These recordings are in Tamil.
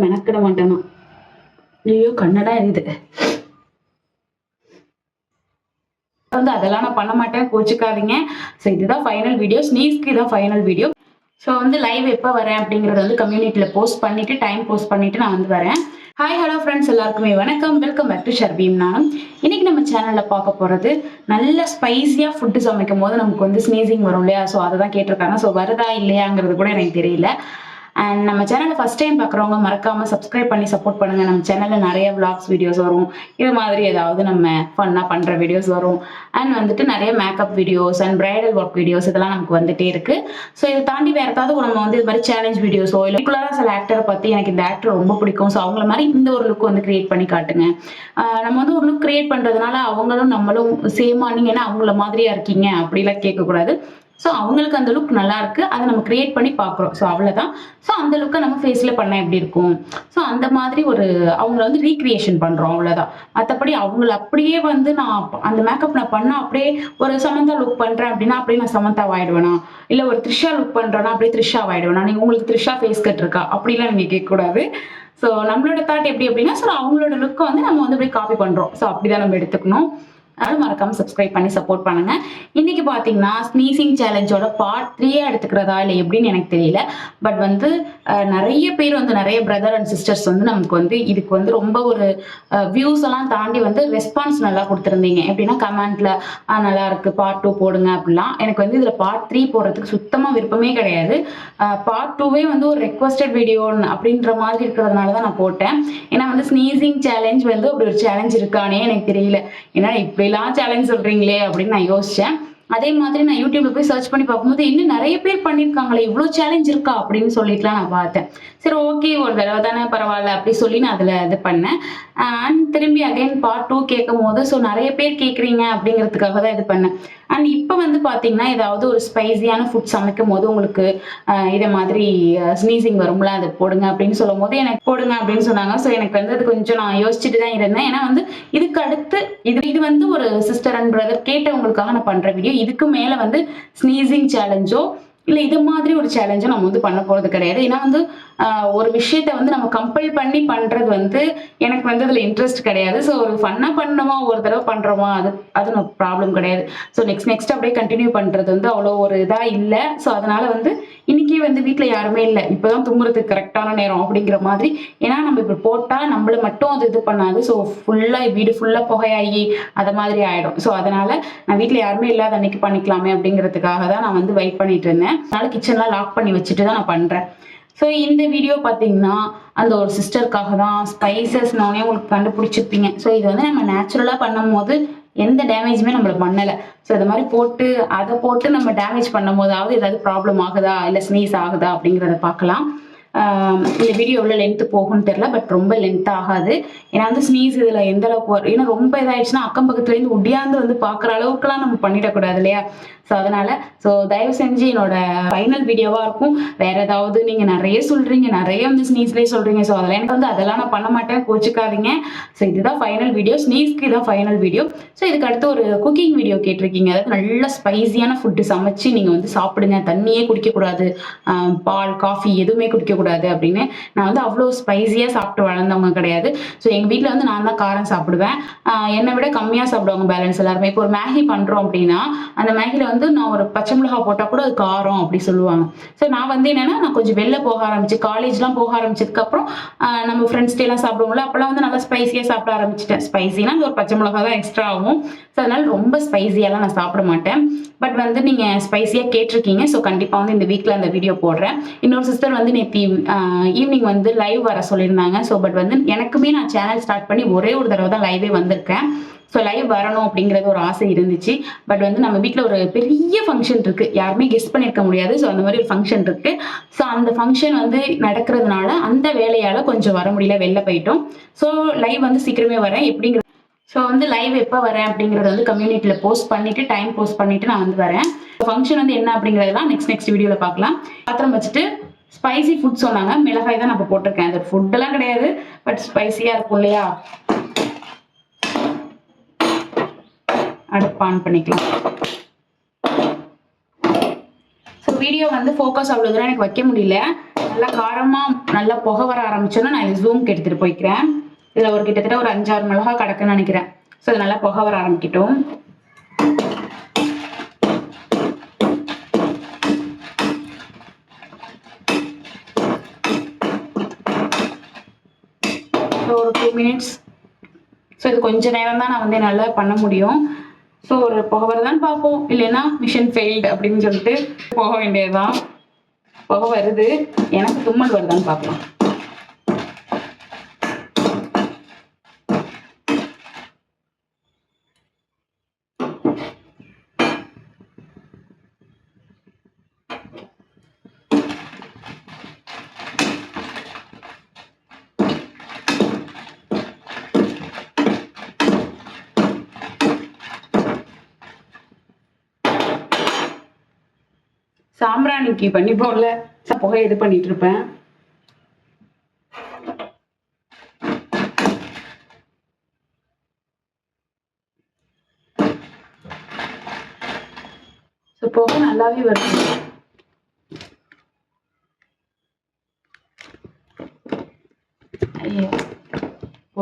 மெனக்கிட மாட்டேனா. ஐயோ கண்ணடா இது வந்து அதெல்லாம் நான் பண்ண மாட்டேன், கோச்சுக்காதீங்க. ஸோ இதுதான் ஃபைனல் வீடியோ, ஸ்னீஸ்க்கு இதான் ஃபைனல் வீடியோ. ஸோ வந்து லைவ் எப்போ வரேன் அப்படிங்கறத வந்து கம்யூனிட்டியில் போஸ்ட் பண்ணிட்டு டைம் போஸ்ட் பண்ணிட்டு நான் வந்து வரேன். ஹாய் ஹலோ ஃப்ரெண்ட்ஸ், எல்லாருக்குமே வணக்கம். வெல்கம் பேக் டு ஷர்பீம். நானும் இன்னைக்கு நம்ம சேனல்ல பார்க்க போறது நல்ல ஸ்பைசியா ஃபுட்டு சமைக்கும் போது நமக்கு வந்து ஸ்னீசிங் வரும் இல்லையா? ஸோ அதை தான் கேட்டிருக்காங்க. ஸோ வருதா இல்லையாங்கிறது கூட எனக்கு தெரியல. அண்ட் நம்ம சேனலை ஃபர்ஸ்ட் டைம் பார்க்குறவங்க மறக்காம சப்ஸ்கிரைப் பண்ணி சப்போர்ட் பண்ணுங்க. நம்ம சேனல்ல நிறைய vlogs வீடியோஸ் வரும், இது மாதிரி ஏதாவது நம்ம ஃபன்னா பண்ற வீடியோஸ் வரும். அண்ட் வந்துட்டு நிறைய makeup videos and bridal work videos இதெல்லாம் நமக்கு வந்துட்டே இருக்கு. ஸோ இதை தாண்டி வேற ஏதாவது நம்ம வந்து இது மாதிரி சேலஞ்ச் வீடியோஸோ இல்லை ரெகுலராக சில ஆக்டரை பார்த்து எனக்கு இந்த ஆக்டர் ரொம்ப பிடிக்கும், ஸோ அவங்கள மாதிரி இந்த ஒரு லுக் வந்து கிரியேட் பண்ணி காட்டுங்க. நம்ம வந்து ஒரு லுக் கிரியேட் பண்றதுனால அவங்களும் நம்மளும் சேமா நீங்க என்ன அவங்கள மாதிரியா இருக்கீங்க அப்படிலாம் கேட்கக்கூடாது. ஸோ அவங்களுக்கு அந்த லுக் நல்லா இருக்கு, அதை நம்ம கிரியேட் பண்ணி பார்க்குறோம். ஸோ அவ்வளோதான். ஸோ அந்த லுக்கை நம்ம ஃபேஸில் பண்ணால் எப்படி இருக்கும், ஸோ அந்த மாதிரி ஒரு அவங்கள வந்து ரீக்ரியேஷன் பண்ணுறோம், அவ்வளோதான். மற்றபடி அவங்கள அப்படியே வந்து நான் அந்த மேக்கப் நான் பண்ணால் அப்படியே ஒரு சமந்தா லுக் பண்ணுறேன் அப்படின்னா அப்படியே நான் சமந்தா ஆயிடுவேனா, இல்லை ஒரு த்ரிஷா லுக் பண்ணுறேன்னா அப்படியே த்ரிஷா ஆயிடுவேனா, நீங்கள் உங்களுக்கு த்ரிஷா ஃபேஸ் கட் இருக்கா அப்படிலாம் நீங்கள் கேட்கக்கூடாது. ஸோ நம்மளோட தாட் எப்படி அப்படின்னா, ஸோ அவங்களோட லுக்கை வந்து நம்ம வந்து அப்படியே காப்பி பண்ணுறோம். ஸோ அப்படிதான் நம்ம எடுத்துக்கணும். அதனால மறக்காம சப்ஸ்கிரைப் பண்ணி சப்போர்ட் பண்ணுங்க. இன்னைக்கு பாத்தீங்கன்னா ஸ்னீசிங் சேலஞ்சோட பார்ட் 3 எடுத்துக்கிறதா இல்லை எப்படின்னு எனக்கு தெரியல. பட் வந்து நிறைய பேர் வந்து நிறைய பிரதர் அண்ட் சிஸ்டர்ஸ் வந்து நமக்கு வந்து இதுக்கு வந்து ரொம்ப ஒரு வியூஸ் எல்லாம் தாண்டி வந்து ரெஸ்பான்ஸ் நல்லா கொடுத்துருந்தீங்க. எப்படின்னா கமெண்ட்ல நல்லா இருக்கு பார்ட் 2 போடுங்க அப்படிலாம். எனக்கு வந்து இதுல பார்ட் 3 போடுறதுக்கு சுத்தமா விருப்பமே கிடையாது. பார்ட் 2வே வந்து ஒரு ரெக்வஸ்டட் வீடியோ அப்படின்ற மாதிரி இருக்கிறதுனால தான் நான் போட்டேன். ஏன்னா வந்து ஸ்னீசிங் சேலஞ்ச் வந்து அப்படி ஒரு சேலஞ்ச் இருக்கானே எனக்கு தெரியல. ஏன்னா இப்படி சேலஞ்ச் சொல்றீங்களே அப்படின்னு நான் யோசிச்சேன். அதே மாதிரி நான் யூடியூப்ல போய் சர்ச் பண்ணி பார்க்கும்போது இன்னும் நிறைய பேர் பண்ணிருக்காங்களே, இவ்வளவு சேலஞ்ச் இருக்கா அப்படின்னு சொல்லிட்டுலாம் நான் பார்த்தேன். சரி ஓகே ஒரு தடவை தானே பரவாயில்ல அப்படி சொல்லி நான் அதுல இது பண்ணேன். அண்ட் திரும்பி அகைன் பார்ட் 2 கேட்கும் போது ஸோ நிறைய பேர் கேட்குறீங்க அப்படிங்கிறதுக்காக தான் இது பண்ணேன். அண்ட் இப்போ வந்து பார்த்தீங்கன்னா ஏதாவது ஒரு ஸ்பைசியான ஃபுட் சமைக்கும் போது உங்களுக்கு இதை மாதிரி ஸ்னீசிங் வரும்ல, அதை போடுங்க அப்படின்னு சொல்லும் போது எனக்கு போடுங்க அப்படின்னு சொன்னாங்க. ஸோ எனக்கு வந்து அது கொஞ்சம் நான் யோசிச்சுட்டு தான் இருந்தேன். ஏன்னா வந்து இதுக்கு அடுத்து இது வந்து ஒரு சிஸ்டர் அண்ட் பிரதர் கேட்டவங்களுக்காக நான் பண்ற வீடியோ. இதுக்கு மேல வந்து ஸ்னீசிங் சேலஞ்சோ இல்லை இது மாதிரி ஒரு சேலஞ்சும் நம்ம வந்து பண்ண போறது கிடையாது. ஏன்னா வந்து ஒரு விஷயத்த வந்து நம்ம கம்பல் பண்ணி பண்றது வந்து எனக்கு வந்து அதுல இன்ட்ரெஸ்ட் கிடையாது. ஸோ ஒரு ஃபன்னா பண்ணணுமா ஒரு தடவை பண்றோமா அது நம்ம ப்ராப்ளம் கிடையாது. ஸோ நெக்ஸ்ட் அப்படியே கண்டினியூ பண்றது வந்து அவ்வளோ ஒரு இதா இல்லை. ஸோ அதனால வந்து இன்னைக்கு வந்து வீட்டில் யாருமே இல்லை, இப்போதான் தூங்குறதுக்கு கரெக்டான நேரம் அப்படிங்கிற மாதிரி. ஏன்னா நம்ம இப்ப போட்டா நம்மள மட்டும் அது இது பண்ணாது. ஸோ ஃபுல்லா வீடு ஃபுல்லா புகையாகி அதை மாதிரி ஆயிடும். ஸோ அதனால நான் வீட்டில் யாருமே இல்லாத அன்னைக்கு பண்ணிக்கலாமே அப்படிங்கிறதுக்காக தான் நான் வந்து வெயிட் பண்ணிட்டு இருந்தேன். அதனால கிச்சன்லாம் லாக் பண்ணி வச்சுட்டு தான் நான் பண்றேன். ஸோ இந்த வீடியோ பார்த்தீங்கன்னா அந்த ஒரு சிஸ்டருக்காக தான். ஸ்பைசஸ்னோடனே உங்களுக்கு கண்டுபிடிச்சிருப்பீங்க. ஸோ இது வந்து நம்ம நேச்சுரலாக பண்ணும் போது எந்த டேமேஜுமே நம்மளுக்கு பண்ணலை. ஸோ இது மாதிரி அதை போட்டு நம்ம டேமேஜ் பண்ணும் போதாவது ஏதாவது ப்ராப்ளம் ஆகுதா இல்லை ஸ்னீஸ் ஆகுதா அப்படிங்கிறத பார்க்கலாம். இந்த வீடியோ எவ்வளோ லென்த்து போகும்னு தெரியல, பட் ரொம்ப லென்த் ஆகாது. ஏன்னா வந்து ஸ்னீஸ் இதில் எந்த அளவுக்கு வரும், ஏன்னா ரொம்ப இதாயிடுச்சுன்னா அக்கம் பக்கத்துலேருந்து ஒடியாந்து வந்து பார்க்குற அளவுக்குலாம் நம்ம பண்ணிடக்கூடாது இல்லையா? ஸோ அதனால தயவு செஞ்சு என்னோட ஃபைனல் வீடியோவா இருக்கும். வேற ஏதாவது நீங்க நிறைய சொல்றீங்க, நிறைய வந்து ஸ்னீஸ்லேயே சொல்றீங்க. ஸோ அதெல்லாம் நான் பண்ண மாட்டேன், கோச்சுக்காதீங்க. ஸோ இதுதான் ஃபைனல் வீடியோ, ஸ்னீஸ்க்கு இதான் ஃபைனல் வீடியோ. ஸோ இதுக்கு அடுத்து ஒரு குக்கிங் வீடியோ கேட்டிருக்கீங்க. அதாவது நல்ல ஸ்பைசியான ஃபுட்டு சமைச்சு நீங்க வந்து சாப்பிடுங்க, தண்ணியே குடிக்கக்கூடாது, பால் காஃபி எதுவுமே குடிக்கக்கூடாது அப்படின்னு. நான் வந்து அவ்வளோ ஸ்பைசியா சாப்பிட்டு வளர்ந்தவங்க கிடையாது. ஸோ எங்க வீட்டில் வந்து நான் தான் காரம் சாப்பிடுவேன். என்னை விட கம்மியா சாப்பிடுவாங்க பேலன்ஸ் எல்லாருமே. இப்போ ஒரு மேகி பண்றோம் அப்படின்னா அந்த மேகில வந்து நான் ஒரு பச்சை மிளகா போட்டா கூட அது காரம் அப்படி சொல்லுவாங்க. ஸோ நான் வந்து என்னன்னா நான் கொஞ்சம் வெளில போக ஆரம்பிச்சு காலேஜ்லாம் போக ஆரம்பிச்சதுக்கு அப்புறம் நம்ம ஃப்ரெண்ட்ஸ்டே எல்லாம் சாப்பிடுவோம்ல, அப்பெல்லாம் வந்து நல்லா ஸ்பைசியா சாப்பிட ஆரம்பிச்சிட்டேன். ஸ்பைசினா அந்த ஒரு பச்சை மிளகா தான் எக்ஸ்ட்ரா ஆகும். ஸோ அதனால ரொம்ப ஸ்பைசியாலாம் நான் சாப்பிட மாட்டேன். பட் வந்து நீங்க ஸ்பைசியா கேட்டிருக்கீங்க. ஸோ கண்டிப்பா வந்து இந்த வீக்ல அந்த வீடியோ போடுறேன். இன்னொரு சிஸ்டர் வந்து நேற்று ஈவினிங் வந்து லைவ் வர சொல்லியிருந்தாங்க. ஸோ பட் வந்து எனக்குமே நான் சேனல் ஸ்டார்ட் பண்ணி ஒரே ஒரு தடவை தான் லைவே வந்திருக்கேன். ஸோ லைவ் வரணும் அப்படிங்கிறது ஒரு ஆசை இருந்துச்சு. பட் வந்து நம்ம வீட்டில் ஒரு பெரிய ஃபங்க்ஷன் இருக்கு, யாருமே கெஸ்ட் பண்ணியிருக்க முடியாது. ஸோ அந்த மாதிரி ஒரு ஃபங்க்ஷன் இருக்கு. ஸோ அந்த ஃபங்க்ஷன் வந்து நடக்கிறதுனால அந்த வேலையால கொஞ்சம் வர முடியல, வெளில போயிட்டோம். ஸோ லைவ் வந்து சீக்கிரமே வரேன் எப்படிங்கிற. ஸோ வந்து லைவ் எப்போ வரேன் அப்படிங்கறத வந்து கம்யூனிட்டியில் போஸ்ட் பண்ணிட்டு டைம் போஸ்ட் பண்ணிட்டு நான் வந்து வரேன். ஃபங்க்ஷன் வந்து என்ன அப்படிங்கிறதெல்லாம் நெக்ஸ்ட் வீடியோவில் பார்க்கலாம். பாத்திரம் வச்சுட்டு ஸ்பைசி ஃபுட் சொன்னாங்க, மிளகாய் தான் நான் போட்டிருக்கேன். அது ஃபுட்டெல்லாம் கிடையாது, பட் ஸ்பைசியா இருக்கும் இல்லையா? அடுப்பு ஆன் பண்ணிக்கலாம். ஸோ வீடியோ வந்து ஃபோக்கஸ் அவ்வளோ தூரம் எனக்கு வைக்க முடியல. நல்லா காரமாக நல்லா புகை வர ஆரம்பிச்சோன்னா நான் இது ஜூம்க்கு எடுத்துகிட்டு போய்க்கிறேன். இதில் ஒரு கிட்டத்தட்ட ஒரு 5-6 மிளகா கிடக்குன்னு நினைக்கிறேன். ஸோ இது நல்லா புகை வர ஆரம்பிக்கட்டும். ஒரு 2 மினிட்ஸ். ஸோ இது கொஞ்சம் நேரம் தான் நான் வந்து நல்லா பண்ண முடியும். ஸோ ஒரு புகை வரதான்னு பார்ப்போம், இல்லைன்னா மிஷின் ஃபெயில்டு அப்படின்னு சொல்லிட்டு போக வேண்டியதுதான். புகை வருது, எனக்கு தும்மல் வருதான்னு பார்க்கலாம். சாம்பிராணிக்கு பண்ணி போடல, புகை இது பண்ணிட்டு இருப்பேன். புகை நல்லாவே வருது. ஐயோ,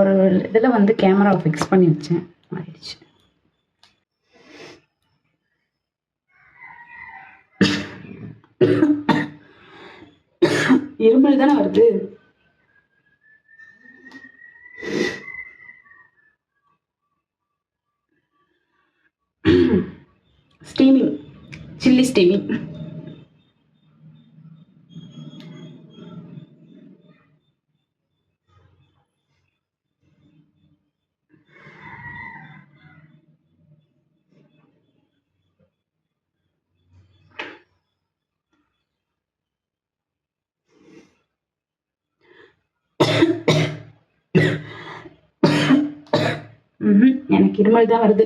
ஒரு இதுல வந்து கேமரா ஃபிக்ஸ் பண்ணி வச்சேன், ஆயிடுச்சு. இருமல் தானே வருது. Steaming, chilli steaming. எனக்கு இருமல் தான் வருது.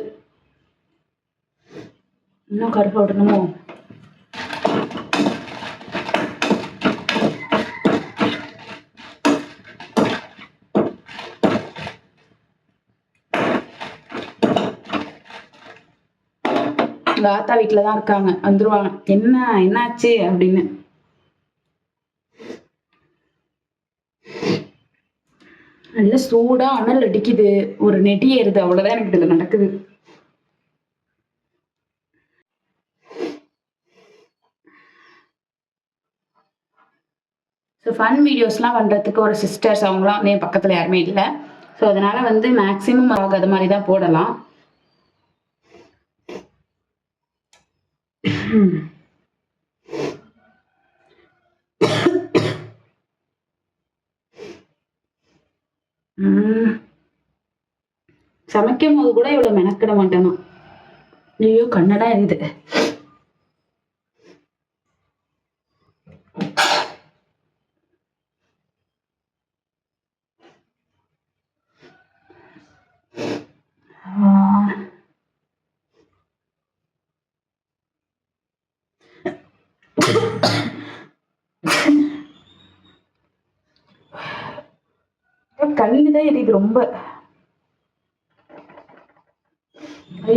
இன்னும் கருப்பை விடணுமோ? ஆத்தா வீட்டுல தான் இருக்காங்க, வந்துருவாங்க. என்னாச்சு அப்படின்னு. நல்ல சூடா அனல் அடிக்குது, ஒரு நெடி ஏறுது, அவ்வளவுதான் எனக்கு இதுல நடக்குது. ஸோ ஃபன் வீடியோஸ்லாம் பண்ணுறதுக்கு ஒரு சிஸ்டர்ஸ் அவங்களாம் என் பக்கத்தில் யாருமே இல்லை. ஸோ அதனால வந்து மேக்ஸிமம் அது மாதிரி தான் போடலாம். சமைக்கும் போது கூட இவ்வளவு மெனக்கிட மாட்டேனா. ஐயோ, கண்ணெல்லாம் எரியுது. கண்ணுதான் எரியுது ரொம்ப.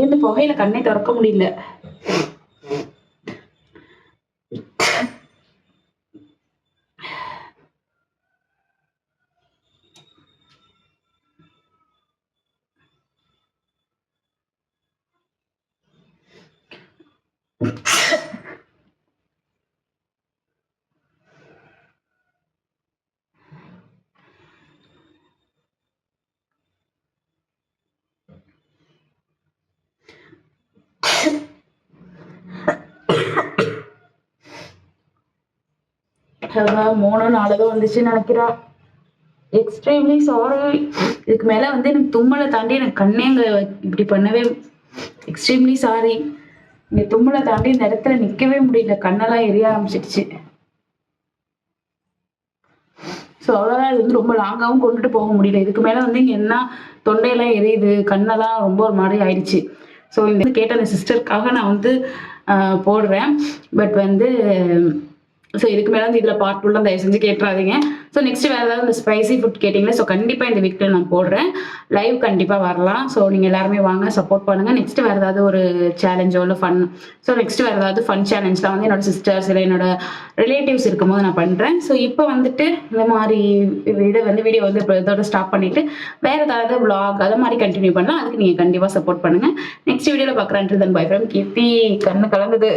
இந்த புகையில கண்ணை திறக்க முடியல. மூணு நாளுதான் வந்துச்சுன்னு நினைக்கிறா. Extremely sorry. இதுக்கு மேல வந்து எனக்கு தும்மலை தாண்டி எனக்கு கண்ணேங்க இப்படி பண்ணவே எக்ஸ்ட்ரீம்லி சாரி. இங்க தும்மலை தாண்டி இந்த இடத்துல நிக்கவே முடியல, கண்ணெல்லாம் எரிய ஆரம்பிச்சிடுச்சு. ஸோ அவ்வளோதான். இது வந்து ரொம்ப லாங்காகவும் கொண்டுட்டு போக முடியல. இதுக்கு மேலே வந்து இங்கே என்ன தொண்டையெல்லாம் எரியுது, கண்ணெல்லாம் ரொம்ப ஒரு மாதிரி ஆயிடுச்சு. ஸோ இந்த கேட்ட அந்த சிஸ்டருக்காக நான் வந்து போடுறேன். பட் வந்து ஸோ இதுக்கு மேலே வந்து இதில் பார்ட் டூலாம் தயவு செஞ்சு கேட்டுறாதீங்க. ஸோ நெக்ஸ்ட் வேறு ஏதாவது இந்த ஸ்பைசி ஃபுட் கேட்டிங்களா? ஸோ கண்டிப்பாக இந்த வீக்கில் நான் போடுறேன். லைவ் கண்டிப்பாக வரலாம். ஸோ நீங்கள் எல்லாருமே வாங்க, சப்போர்ட் பண்ணுங்கள். நெக்ஸ்ட் வேறு ஏதாவது ஒரு சேலஞ்சோ இல்லை ஃபன், ஸோ நெக்ஸ்ட் வேறு ஏதாவது ஃபன் சேலஞ்ச்லாம் வந்து என்னோட சிஸ்டர்ஸ் இல்லை என்னோட ரிலேட்டிவ்ஸ் இருக்கும்போது நான் பண்ணுறேன். ஸோ இப்போ வந்துட்டு இந்த மாதிரி வீடியோ வந்து இப்போ இதோட ஸ்டாப் பண்ணிவிட்டு வேறு ஏதாவது vlog அதை மாதிரி கண்டினியூ பண்ணலாம். அதுக்கு நீங்கள் கண்டிப்பாக சப்போர்ட் பண்ணுங்கள். நெக்ஸ்ட் வீடியோவில் பார்க்குறேன். தென் பை ஃப்ரம் கீர்த்தி. கண்ணு கலங்குது.